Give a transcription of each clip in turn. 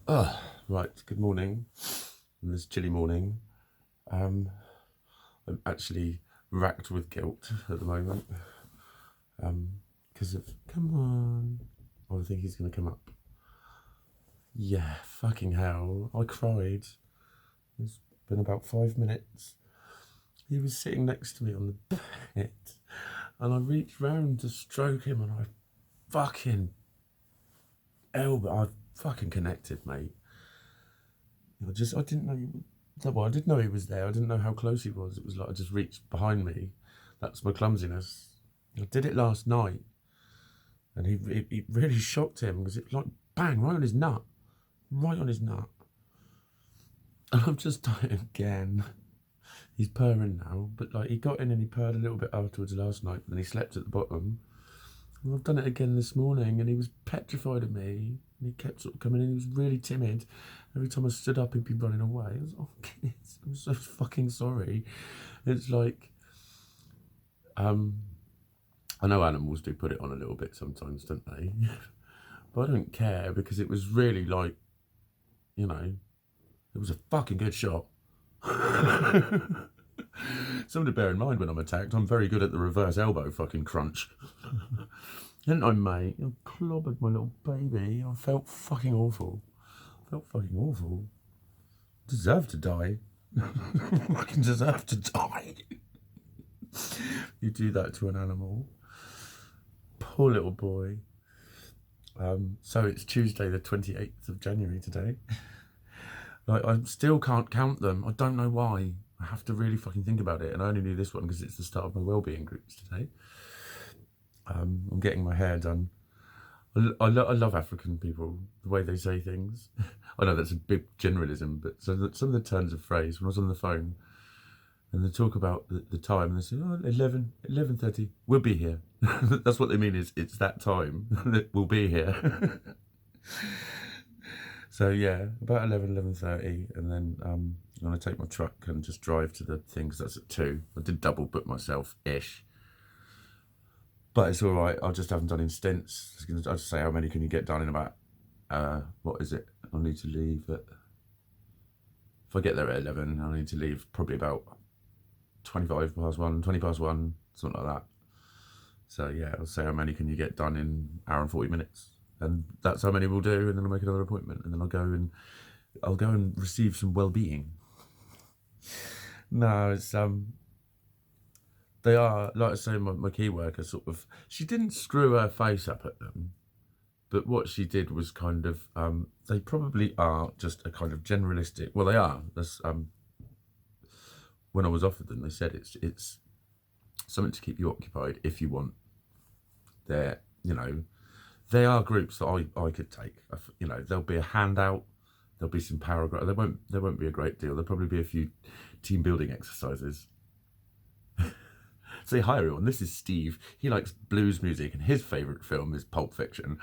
Right, good morning. On this chilly morning. I'm actually racked with guilt at the moment. Because of, come on. Oh, I think he's going to come up. Yeah, fucking hell. I cried. It's been about 5 minutes. He was sitting next to me on the bed, and I reached round to stroke him, and I fucking I fucking connected, mate. I didn't know well, I did know he was there. I didn't know how close he was. It was like I just reached behind me. That's my clumsiness. I did it last night, and he really shocked him because it like bang right on his nut, right on his nut. And I've just done it again. He's purring now, but like he got in and he purred a little bit afterwards last night, and he slept at the bottom. And I've done it again this morning, and he was petrified of me, and he kept sort of coming in. He was really timid. Every time I stood up, he'd be running away. I was like, oh, kids, I'm so fucking sorry. It's like, I know animals do put it on a little bit sometimes, don't they? But I don't care because it was really like, you know, it was a fucking good shot. Something to bear in mind when I'm attacked, I'm very good at the reverse elbow fucking crunch. Didn't I, mate? I clobbered my little baby. I felt fucking awful. Deserve to die. Fucking deserve to die. You do that to an animal. Poor little boy. So it's Tuesday the 28th of January today. Like, I still can't count them. I don't know why. I have to really fucking think about it. And I only knew this one because it's the start of my wellbeing groups today. I'm getting my hair done. I love African people, the way they say things. I know that's a big generalism, but some of the turns of phrase, when I was on the phone and they talk about the time, and they say, oh, 11:30, we'll be here. That's what they mean, is it's that time that we'll be here. So yeah, about 11:30, and then I'm going to take my truck and just drive to the thing, because that's at 2. I did double book myself-ish. But it's all right. I just haven't done in stints. I'll just say, how many can you get done in about, what is it? I need to leave at, if I get there at 11, I need to leave probably about 25 past 1, 20 past 1, something like that. So yeah, I'll say, how many can you get done in an hour and 40 minutes? And that's how many we'll do, and then I'll make another appointment, and then I'll go and receive some well-being. No, it's they are, like I say, my key worker sort of, she didn't screw her face up at them, but what she did was kind of, they probably are just a kind of generalistic, well, they are, that's, when I was offered them, they said it's something to keep you occupied if you want. They're, they are groups that I could take. There'll be a handout, there'll be some paragraph, there won't be a great deal, there'll probably be a few team building exercises. Say hi everyone, this is Steve. He likes blues music and his favourite film is Pulp Fiction.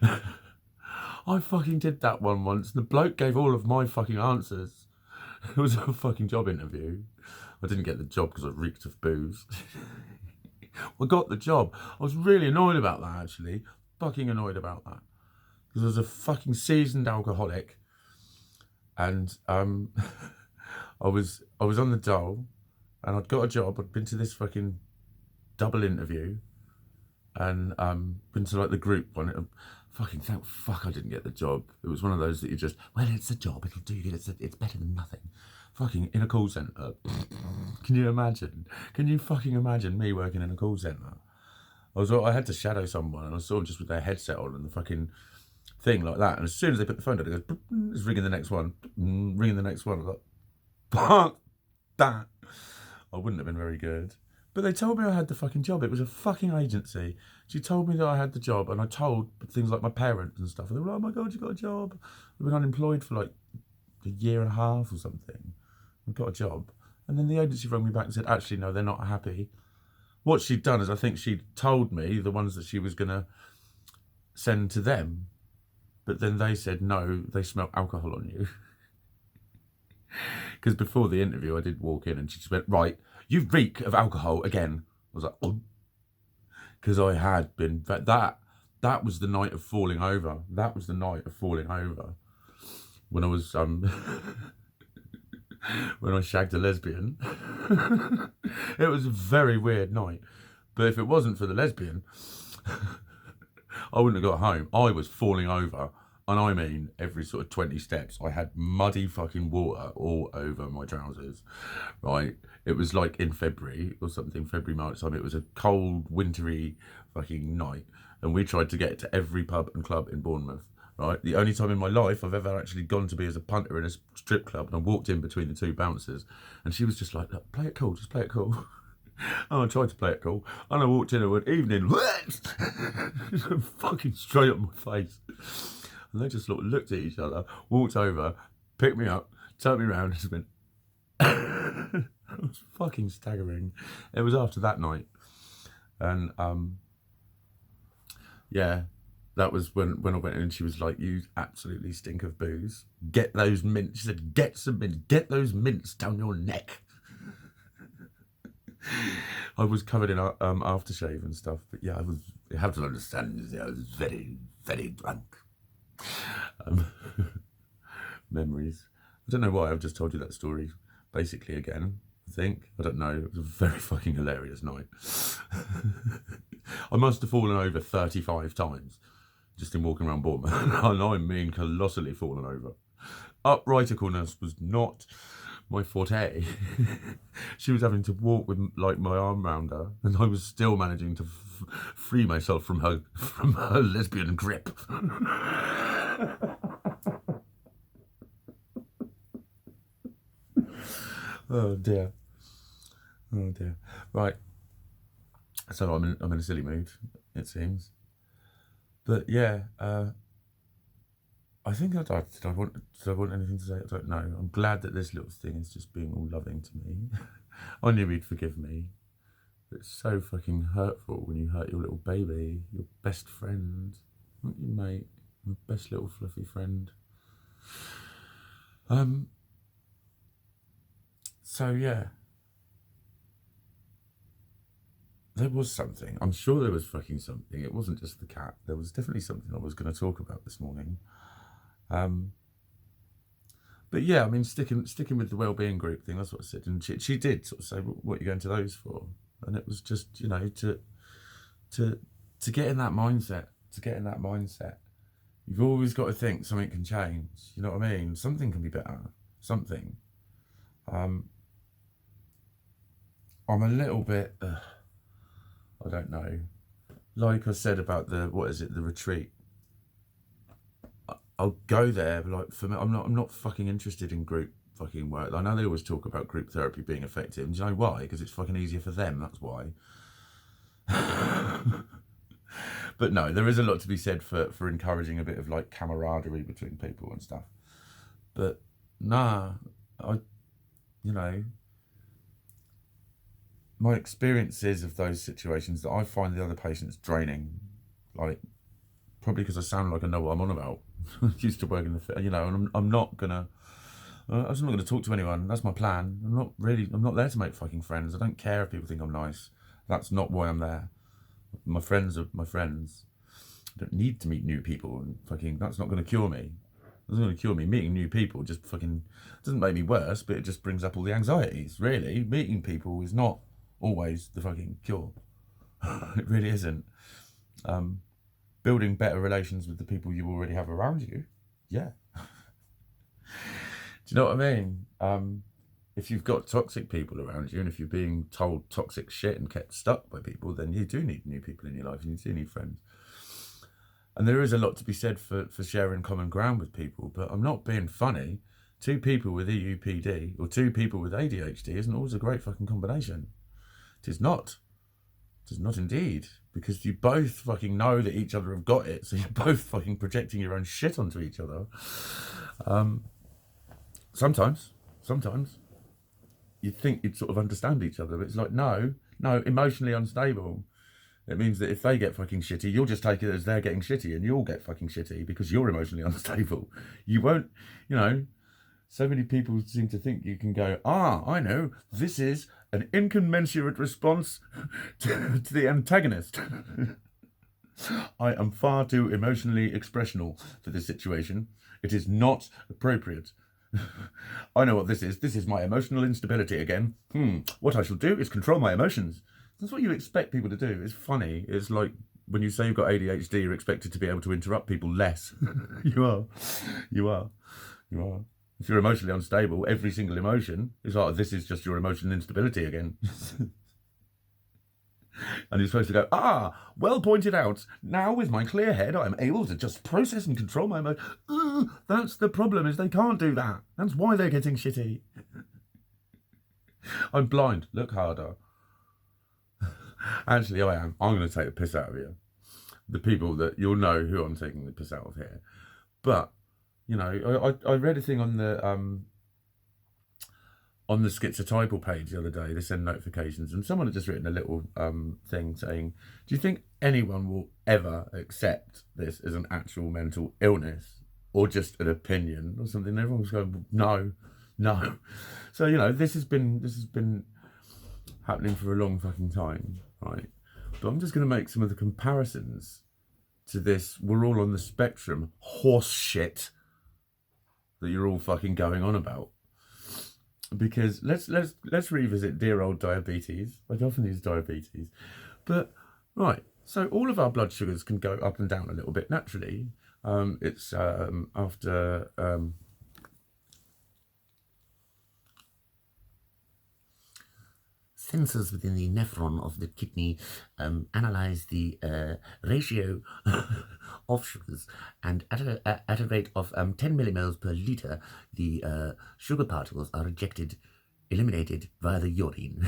I fucking did that one once. The bloke gave all of my fucking answers. It was a fucking job interview. I didn't get the job because I reeked of booze. I got the job. I was really annoyed about that, actually. Fucking annoyed about that. Because I was a fucking seasoned alcoholic. And I was on the dole, and I'd got a job. I'd been to this fucking double interview, and been to like the group one. Fucking thank fuck I didn't get the job. It was one of those that you just, well, it's a job, it'll do you, it's better than nothing. Fucking in a call centre. Can you imagine? Can you fucking imagine me working in a call centre? I had to shadow someone, and I saw them just with their headset on and the fucking thing like that. And as soon as they put the phone down, it goes, it's ringing the next one, ringing the next one. I was like, fuck that. I wouldn't have been very good. But they told me I had the fucking job. It was a fucking agency. She told me that I had the job, and I told things like my parents and stuff. And they were like, oh my God, you got a job. I've been unemployed for like a year and a half or something. I got a job. And then the agency rang me back and said, actually, no, they're not happy. What she'd done is, I think she'd told me the ones that she was going to send to them. But then they said, no, they smell alcohol on you. Because before the interview, I did walk in and she just went, right, you reek of alcohol again. I was like, oh. Because I had been, that was the night of falling over. That was the night of falling over. when I was when I shagged a lesbian. It was a very weird night. But if it wasn't for the lesbian, I wouldn't have got home. I was falling over. And I mean, every sort of 20 steps, I had muddy fucking water all over my trousers, right? It was like in February or something, February, March time. It was a cold, wintry fucking night. And we tried to get to every pub and club in Bournemouth, right? The only time in my life I've ever actually gone to be as a punter in a strip club, and I walked in between the two bouncers, and she was just like, look, play it cool, just play it cool. And I tried to play it cool, and I walked in and went, evening, fucking straight up my face. And they just looked at each other, walked over, picked me up, turned me around, and just went. It was fucking staggering. It was after that night, and yeah, that was when I went in, and she was like, "You absolutely stink of booze. Get those mints." She said, "Get some mints. Get those mints down your neck." I was covered in aftershave and stuff, but yeah, you have to understand, I was very, very drunk. Memories. I don't know why I've just told you that story basically again. I don't know. It was a very fucking hilarious night. I must have fallen over 35 times just in walking around Bournemouth. And I mean colossally fallen over. Uprighticalness was not my forte. She was having to walk with like my arm around her, and I was still managing to free myself from her lesbian grip. Oh dear. Oh dear. Right. So I'm in a silly mood, it seems. But yeah, I think did I want anything to say? I don't know. I'm glad that this little thing is just being all loving to me. I knew he'd forgive me. But it's so fucking hurtful when you hurt your little baby, your best friend, not your mate, your best little fluffy friend. So yeah. There was something. I'm sure there was fucking something. It wasn't just the cat. There was definitely something I was going to talk about this morning. But yeah, I mean, sticking with the wellbeing group thing. That's what I said, and she did sort of say, "What are you going to those for?" And it was just, to get in that mindset. To get in that mindset, you've always got to think something can change. You know what I mean? Something can be better. Something. I'm a little bit. I don't know. Like I said about the retreat. I'll go there, but like for me, I'm not fucking interested in group fucking work. I know they always talk about group therapy being effective. And do you know why? Because it's fucking easier for them. That's why. But no, there is a lot to be said for encouraging a bit of like camaraderie between people and stuff. But nah, my experiences of those situations that I find the other patients draining, like probably because I sound like I know what I'm on about. I used to work in the, and I'm not gonna. I'm just not going to talk to anyone. That's my plan. I'm not there to make fucking friends. I don't care if people think I'm nice. That's not why I'm there. My friends are my friends. I don't need to meet new people, and fucking that's not going to cure me. It's not going to cure me. Meeting new people just fucking doesn't make me worse, but it just brings up all the anxieties. Really, meeting people is not always the fucking cure. It really isn't. Building better relations with the people you already have around you, yeah. Do you know what I mean? If you've got toxic people around you, and if you're being told toxic shit and kept stuck by people, then you do need new people in your life, and you do need friends. And there is a lot to be said for sharing common ground with people, but I'm not being funny. Two people with EUPD or two people with ADHD isn't always a great fucking combination. It is not. It is not indeed. Because you both fucking know that each other have got it, so you're both fucking projecting your own shit onto each other. Sometimes you'd think you'd sort of understand each other, but it's like, no, emotionally unstable. It means that if they get fucking shitty, you'll just take it as they're getting shitty, and you'll get fucking shitty because you're emotionally unstable. You won't, so many people seem to think you can go, I know, this is an incommensurate response to the antagonist. I am far too emotionally expressional for this situation. It is not appropriate. I know what this is. This is my emotional instability again. What I shall do is control my emotions. That's what you expect people to do. It's funny. It's like when you say you've got ADHD, you're expected to be able to interrupt people less. You are. You are. You are. If you're emotionally unstable, every single emotion is like, this is just your emotional instability again. And you're supposed to go, well pointed out. Now with my clear head, I am able to just process and control my emotions. That's the problem, is they can't do that. That's why they're getting shitty. I'm blind. Look harder. Actually, I am. I'm going to take the piss out of you. The people that you'll know who I'm taking the piss out of here. But, you know, I read a thing on the schizotypal page the other day. They send notifications, and someone had just written a little thing saying, do you think anyone will ever accept this as an actual mental illness or just an opinion or something? And everyone's going, no. So, you know, this has been happening for a long fucking time, right? But I'm just going to make some of the comparisons to this we're all on the spectrum horse shit that you're all fucking going on about. Because let's revisit dear old diabetes. I often use diabetes. But, right, so all of our blood sugars can go up and down a little bit naturally. It's after... sensors within the nephron of the kidney analyze the ratio of sugars, and at a rate of 10 millimoles per litre, the sugar particles are eliminated via the urine.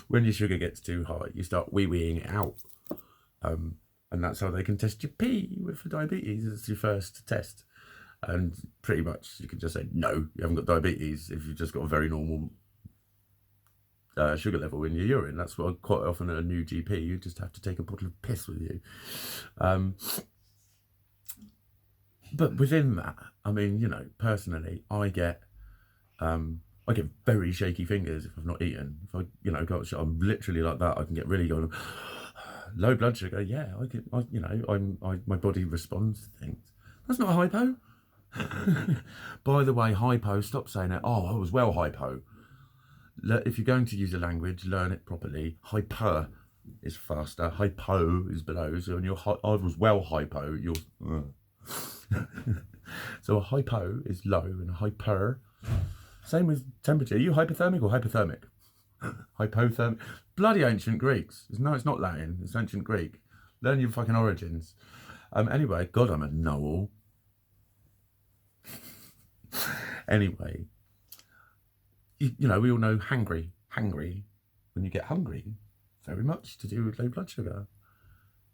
When your sugar gets too high, you start wee-weeing it out. And that's how they can test your pee for diabetes. It's your first test. And pretty much you can just say, no, you haven't got diabetes if you've just got a very normal sugar level in your urine. That's what quite often at a new GP, you just have to take a bottle of piss with you. But within that, I mean, you know, personally, I get very shaky fingers if I've not eaten. If I, you know, I'm literally like that. I can get really going. Low blood sugar, yeah. My body responds to things. That's not a hypo. By the way, hypo. Stop saying it. Oh, I was well hypo. If you're going to use a language, learn it properly. Hyper is faster. Hypo is below. So when I was well hypo, you're... So a hypo is low and a hyper. Same with temperature. Are you hypothermic or hypothermic? Hypothermic. Bloody ancient Greeks. No, it's not Latin. It's ancient Greek. Learn your fucking origins. Anyway, God, I'm a know-all. Anyway, you know, we all know hangry. When you get hungry, very much to do with low blood sugar.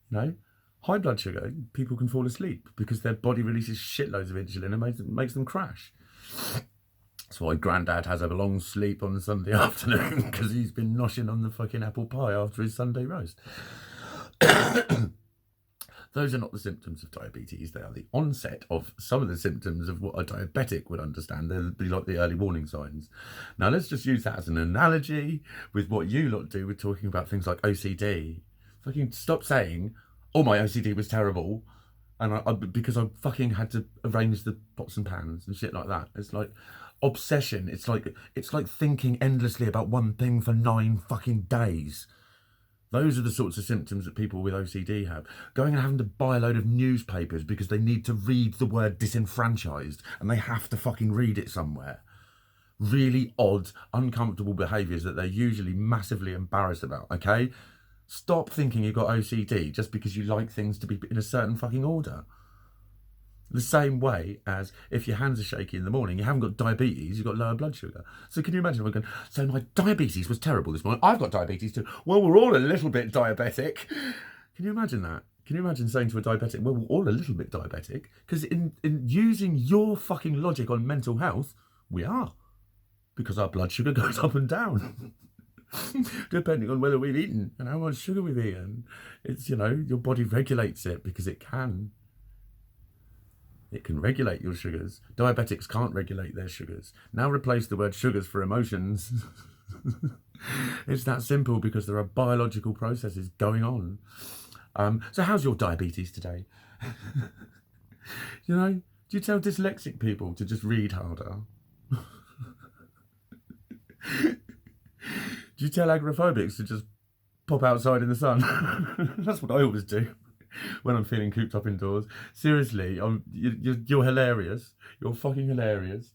You know, high blood sugar, people can fall asleep because their body releases shitloads of insulin and makes them crash. That's why Grandad has a long sleep on Sunday afternoon, because he's been noshing on the fucking apple pie after his Sunday roast. Those are not the symptoms of diabetes. They are the onset of some of the symptoms of what a diabetic would understand. They'll be like the early warning signs. Now, let's just use that as an analogy with what you lot do with talking about things like OCD. Fucking stop saying, oh, my OCD was terrible, and because I fucking had to arrange the pots and pans and shit like that. It's like obsession. It's like thinking endlessly about one thing for 9 fucking days. Those are the sorts of symptoms that people with OCD have. Going and having to buy a load of newspapers because they need to read the word disenfranchised and they have to fucking read it somewhere. Really odd, uncomfortable behaviours that they're usually massively embarrassed about, okay? Stop thinking you've got OCD just because you like things to be in a certain fucking order. The same way as if your hands are shaky in the morning, you haven't got diabetes, you've got lower blood sugar. So can you imagine if I'm going, so my diabetes was terrible this morning, I've got diabetes too. Well, we're all a little bit diabetic. Can you imagine that? Can you imagine saying to a diabetic, well, we're all a little bit diabetic? Because in using your fucking logic on mental health, we are. Because our blood sugar goes up and down. Depending on whether we've eaten and how much sugar we've eaten. It's, you know, your body regulates it because it can. It can regulate your sugars. Diabetics can't regulate their sugars. Now replace the word sugars for emotions. It's that simple because there are biological processes going on. So how's your diabetes today? You know, do you tell dyslexic people to just read harder? Do you tell agoraphobics to just pop outside in the sun? That's what I always do when I'm feeling cooped up indoors. Seriously, you're hilarious. You're fucking hilarious.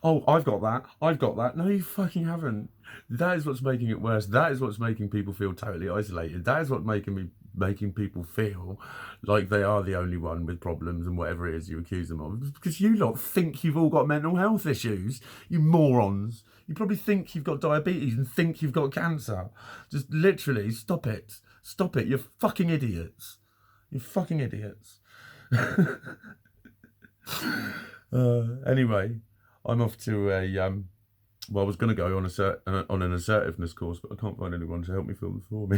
Oh, I've got that. I've got that. No, you fucking haven't. That is what's making it worse. That is what's making people feel totally isolated. That is what's making people feel like they are the only one with problems and whatever it is you accuse them of. Because you lot think you've all got mental health issues. You morons. You probably think you've got diabetes and think you've got cancer. Just literally stop it. Stop it. You're fucking idiots. You're fucking idiots. Anyway, I'm off to well, I was going to go on an assertiveness course, but I can't find anyone to help me fill them for me.